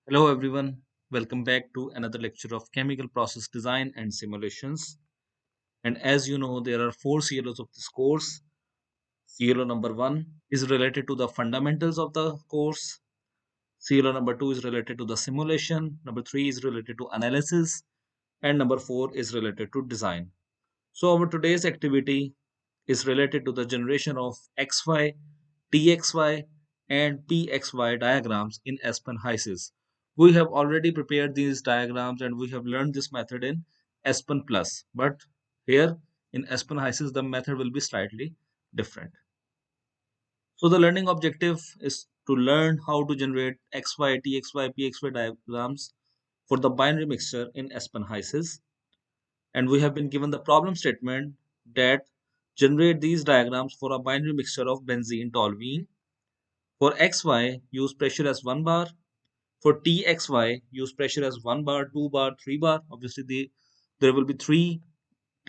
Hello everyone, welcome back to another lecture of chemical process design and simulations. And as you know, there are four CLOs of this course. CLO number 1 is related to the fundamentals of the course. CLO number 2 is related to the simulation. Number 3 is related to analysis. And number 4 is related to design. So our today's activity is related to the generation of XY, TXY, and PXY diagrams in Aspen HYSYS. We have already prepared these diagrams and we have learned this method in Aspen Plus. But here in Aspen HYSYS, the method will be slightly different. So the learning objective is to learn how to generate XY, TXY, PXY diagrams for the binary mixture in Aspen HYSYS, and we have been given the problem statement that generate these diagrams for a binary mixture of benzene toluene. For xy, use pressure as 1 bar. For txy, use pressure as 1 bar, 2 bar, 3 bar. Obviously, there will be 3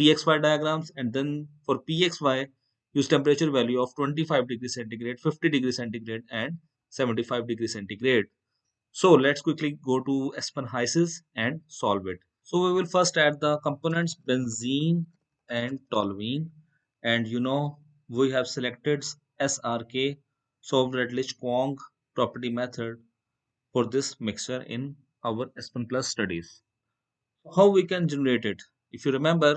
txy diagrams, and then for pxy, use temperature value of 25 degrees centigrade, 50 degrees centigrade, and 75 degrees centigrade. So let's quickly go to Aspen HYSYS and solve it. So we will first add the components benzene and toluene, and we have selected SRK, solved Redlich-Kwong property method for this mixture in our Aspen Plus studies. How we can generate it? If you remember,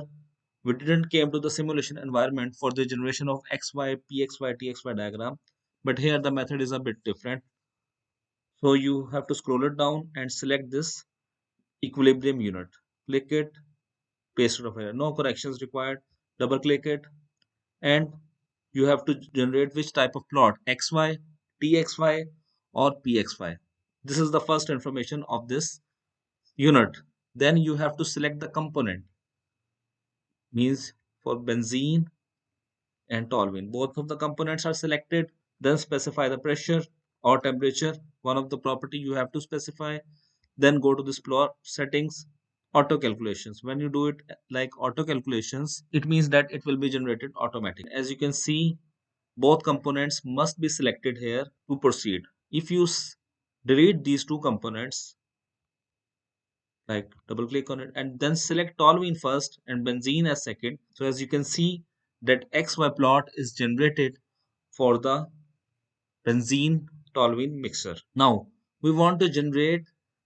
we didn't came to the simulation environment for the generation of XY, PXY, TXY diagram, but here the method is a bit different. So you have to scroll it down and select this equilibrium unit. Click it, paste it over here. No corrections required. Double click it, and you have to generate which type of plot, XY, TXY, or PXY. This is the first information of this unit. Then you have to select the component, means for benzene and toluene. Both of the components are selected. Then specify the pressure or temperature. One of the property you have to specify. Then go to this plot settings, auto calculations. When you do it like auto calculations, it means that it will be generated automatically. As you can see, both components must be selected here to proceed. If you delete these two components, like double click on it and then select toluene first and benzene as second. So as you can see that XY plot is generated for the benzene toluene mixture. Now we want to generate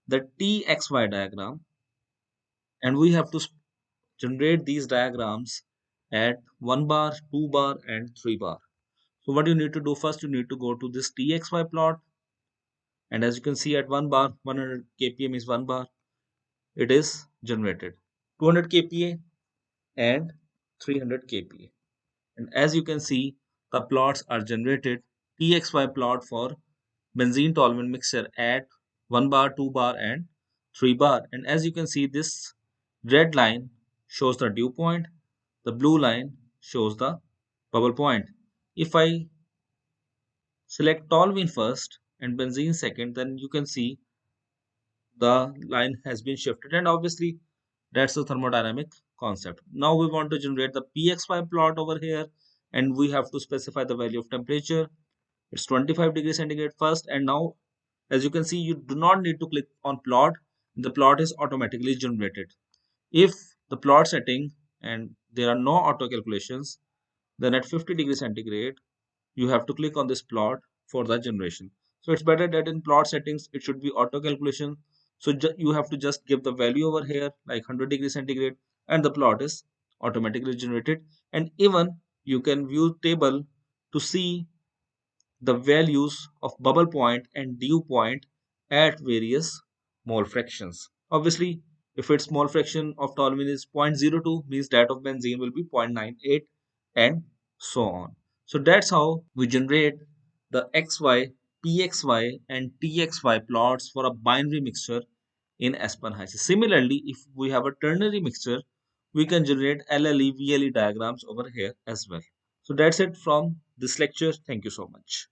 the TXY diagram, and we have to generate these diagrams at 1 bar, 2 bar, and 3 bar. So what you need to do first, you need to go to this TXY plot, and as you can see at 1 bar, 100 kpm is 1 bar, it is generated 200 kPa and 300 kPa. And as you can see, the plots are generated. TXY plot for benzene toluene mixture at 1 bar, 2 bar, and 3 bar. And as you can see, this red line shows the dew point, the blue line shows the bubble point. If I select toluene first and benzene second, then you can see the line has been shifted, and obviously that's the thermodynamic concept. Now we want to generate the pxy plot over here, and we have to specify the value of temperature. It's 25 degrees centigrade first, and now as you can see, you do not need to click on plot. The plot is automatically generated. If the plot setting and there are no auto calculations, then at 50 degrees centigrade you have to click on this plot for the generation. So it's better that in plot settings it should be auto calculation. So you have to just give the value over here like 100 degrees centigrade, and the plot is automatically generated. And even you can view table to see the values of bubble point and dew point at various mole fractions. Obviously, if its mole fraction of toluene is 0.02, means that of benzene will be 0.98, and so on. So that's how we generate the XY, PXY, and TXY plots for a binary mixture in Aspen HYSYS. Similarly, if we have a ternary mixture, we can generate LLE, VLE diagrams over here as well. So that's it from this lecture. Thank you so much.